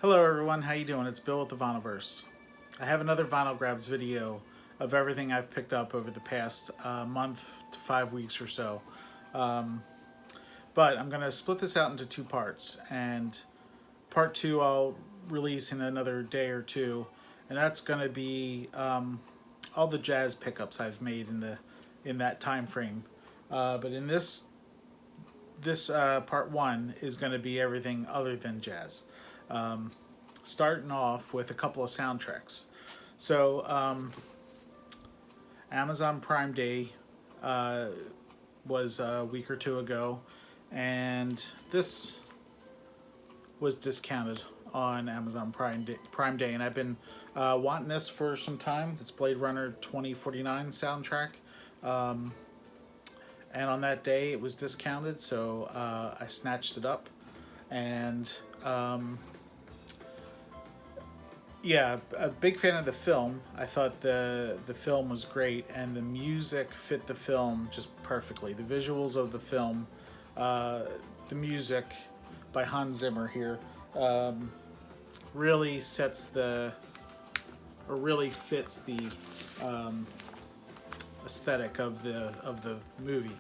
Hello everyone, how you doing? It's Bill with the Vinylverse. I have another Vinyl Grabs video of everything I've picked up over the past month to 5 weeks or so. But I'm going to split this out into two parts, and part two I'll release in another day or two, and that's going to be all the jazz pickups I've made in that time frame. But in this part one is going to be everything other than jazz. Starting off with a couple of soundtracks. So Amazon Prime Day was a week or two ago, and this was discounted on Amazon Prime Day, and I've been wanting this for some time. It's Blade Runner 2049 soundtrack, and on that day it was discounted, so I snatched it up, and yeah, a big fan of the film. I thought the film was great, and the music fit the film just perfectly. The visuals of the film, the music by Hans Zimmer here, really fits the aesthetic of the movie.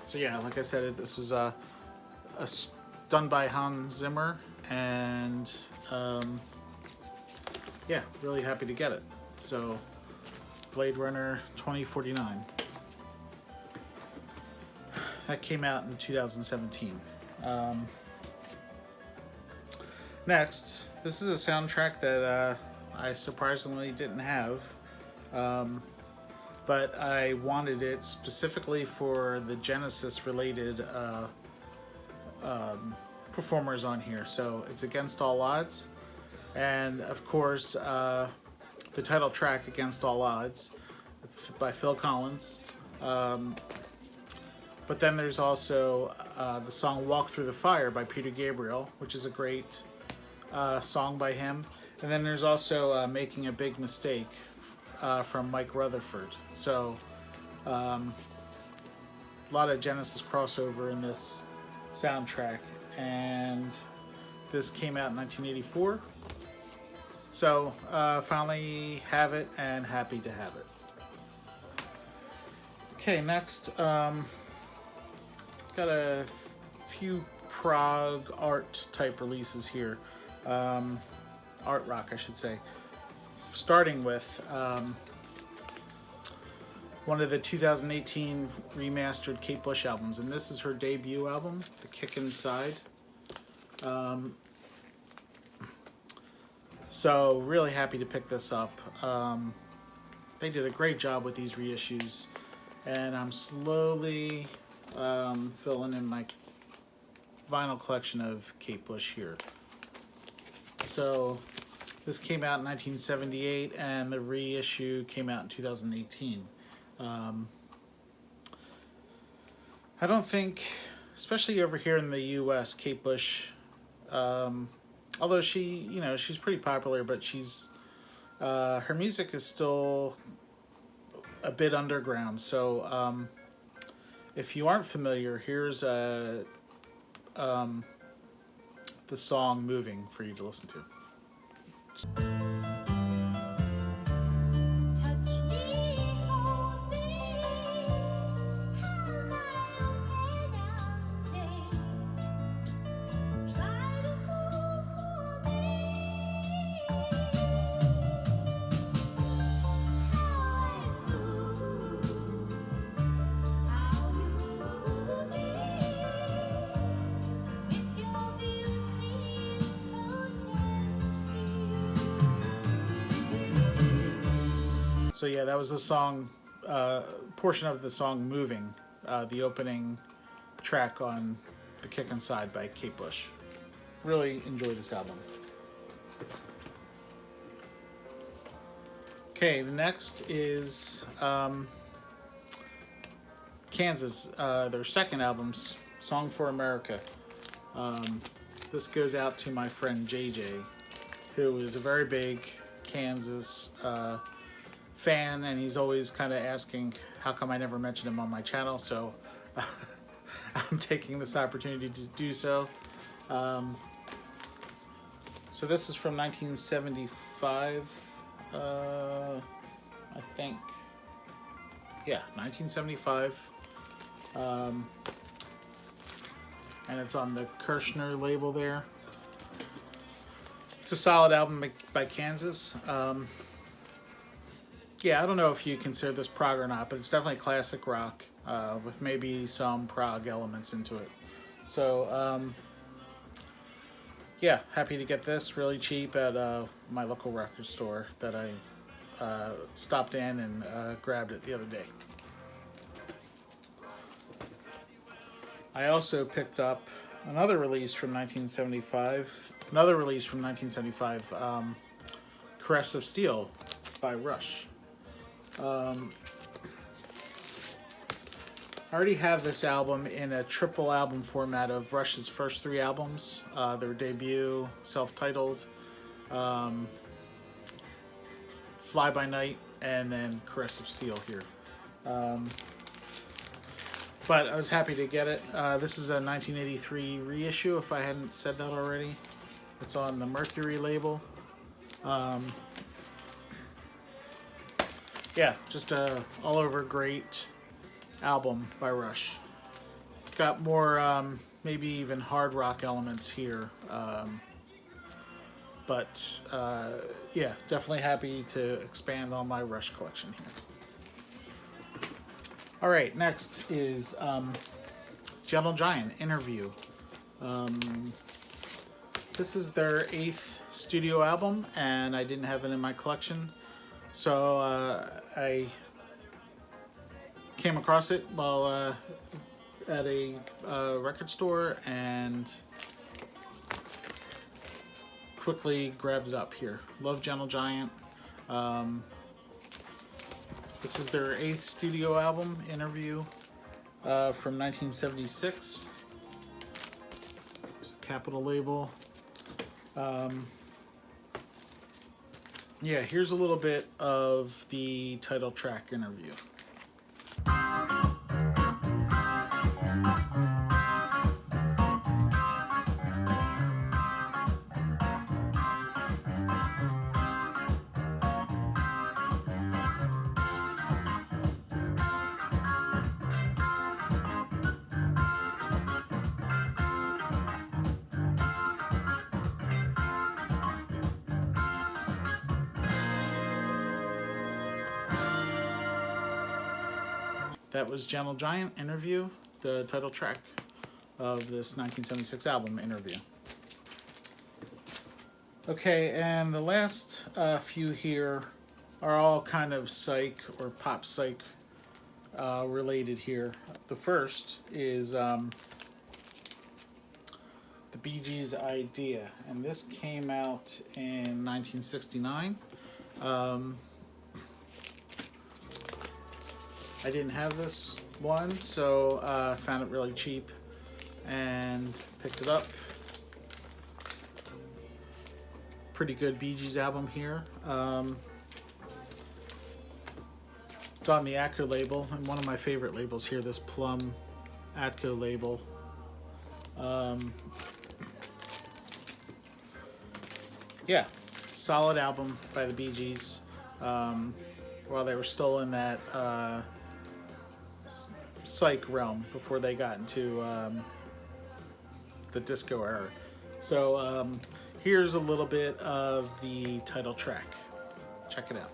So yeah, like I said, this was done by Hans Zimmer, and yeah, really happy to get it. So Blade Runner 2049, that came out in 2017. Next, this is a soundtrack that I surprisingly didn't have, but I wanted it specifically for the Genesis related performers on here. So it's Against All Odds, and of course the title track Against All Odds by Phil Collins, but then there's also the song Walk Through the Fire by Peter Gabriel, which is a great song by him, and then there's also Making a Big Mistake from Mike Rutherford. So a lot of Genesis crossover in this soundtrack, and this came out in 1984. So finally have it, and happy to have it. Okay, next, got a few prog art type releases here, art rock I should say, starting with one of the 2018 remastered Kate Bush albums, and this is her debut album, The Kick Inside. So really happy to pick this up. They did a great job with these reissues, and I'm slowly filling in my vinyl collection of Kate Bush here. So this came out in 1978, and the reissue came out in 2018. I don't think, especially over here in the U.S., Kate Bush, although she's pretty popular, but her music is still a bit underground. So if you aren't familiar, here's the song Moving for you to listen to. So yeah, that was the song, portion of the song Moving, the opening track on The Kick Inside by Kate Bush. Really enjoy this album. Okay, the next is Kansas, their second album, Song for America. This goes out to my friend JJ, who is a very big Kansas fan, and he's always kind of asking how come I never mentioned him on my channel, so I'm taking this opportunity to do so. So this is from 1975, I think. Yeah, 1975. And it's on the Kirshner label there. It's a solid album by Kansas. Yeah, I don't know if you consider this prog or not, but it's definitely classic rock with maybe some prog elements into it. So, yeah, happy to get this really cheap at my local record store that I stopped in and grabbed it the other day. I also picked up another release from 1975. Caress of Steel by Rush. I already have this album in a triple album format of Rush's first three albums. Their debut, self-titled, Fly By Night, and then Caress of Steel here. But I was happy to get it. This is a 1983 reissue, if I hadn't said that already. It's on the Mercury label. Yeah, just a all-over great album by Rush. Got more, maybe even hard rock elements here. But yeah, definitely happy to expand on my Rush collection here. All right, next is Gentle Giant, Interview. This is their 8th studio album, and I didn't have it in my collection. So I came across it while at a record store and quickly grabbed it up here. Love Gentle Giant. This is their 8th studio album, Interview, from 1976. There's the Capitol label. Yeah, here's a little bit of the title track, Interview. That was Gentle Giant, Interview, the title track of this 1976 album, Interview. Okay, and the last few here are all kind of psych or pop psych related here. The first is the Bee Gees' Idea, and this came out in 1969. I didn't have this one, so I found it really cheap and picked it up. Pretty good Bee Gees album here. It's on the Atco label, and one of my favorite labels here, this Plum Atco label. Yeah, solid album by the Bee Gees. While they were still in that psych realm before they got into the disco era. So here's a little bit of the title track. Check it out.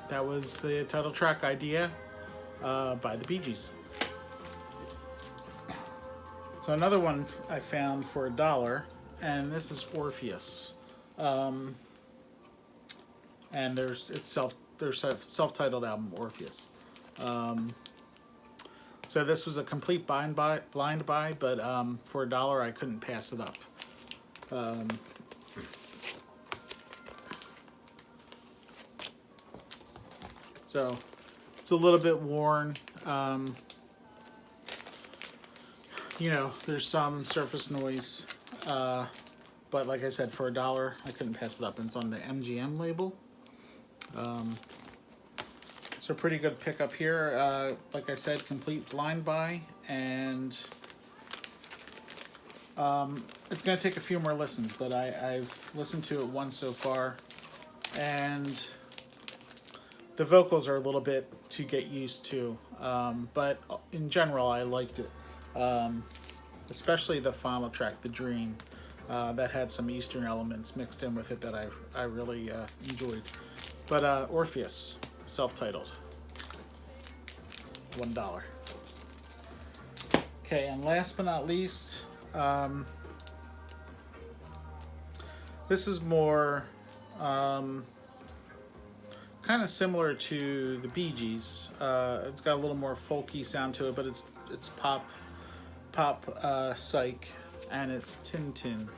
That was the title track, Idea, by the Bee Gees. So another one I found for $1, and this is Orpheus. And their self-titled album, Orpheus. So So this was a complete blind buy, but for $1 I couldn't pass it up. So it's a little bit worn. You know, there's some surface noise, but like I said, for $1 I couldn't pass it up. And it's on the MGM label. So pretty good pickup here. Like I said, complete blind buy, and it's going to take a few more listens, but I've listened to it once so far, and the vocals are a little bit to get used to, but in general I liked it, especially the final track, The Dream, that had some Eastern elements mixed in with it that I really enjoyed. But Orpheus, self-titled, $1. Okay, and last but not least, this is more kind of similar to the Bee Gees. It's got a little more folky sound to it, but it's pop Psych, and it's Tintin.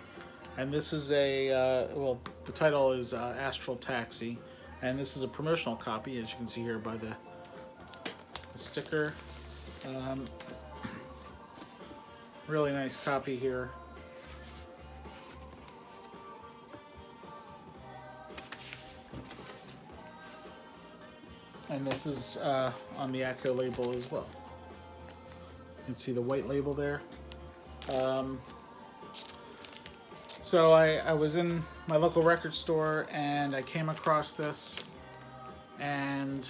And this is a well, the title is Astral Taxi, and this is a promotional copy, as you can see here by the sticker. Really nice copy here. And this is on the Echo label as well. You can see the white label there. So I was in my local record store and I came across this, and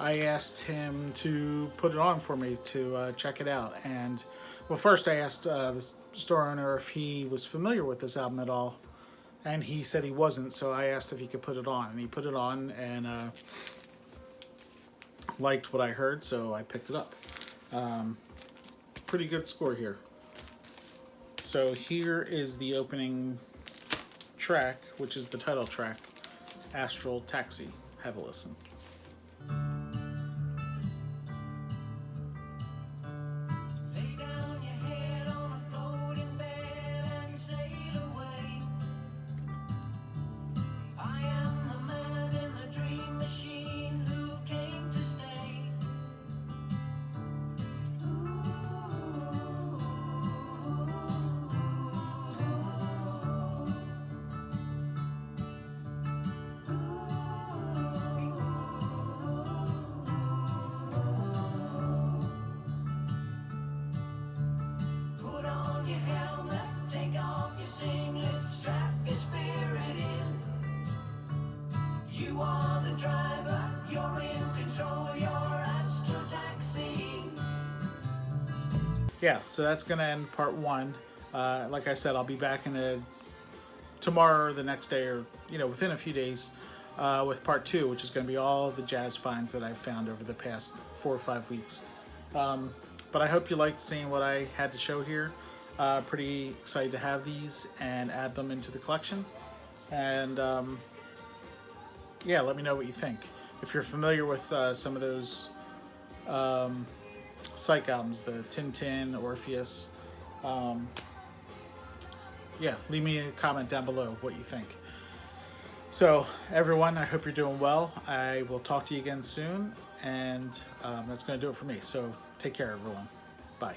I asked him to put it on for me to check it out. And well, first I asked the store owner if he was familiar with this album at all, and he said he wasn't, so I asked if he could put it on, and he put it on and liked what I heard, so I picked it up. Pretty good score here. So here is the opening track, which is the title track, Astral Taxi. Have a listen. Yeah, so that's going to end part one. Like I said, I'll be back in tomorrow or the next day, or within a few days, with part two, which is going to be all the jazz finds that I've found over the past 4 or 5 weeks. But I hope you liked seeing what I had to show here. Pretty excited to have these and add them into the collection. And yeah, let me know what you think. If you're familiar with some of those Psych albums, the Tintin, Orpheus, yeah, leave me a comment down below what you think. So everyone, I hope you're doing well. I will talk to you again soon, and that's going to do it for me. So take care, everyone. Bye.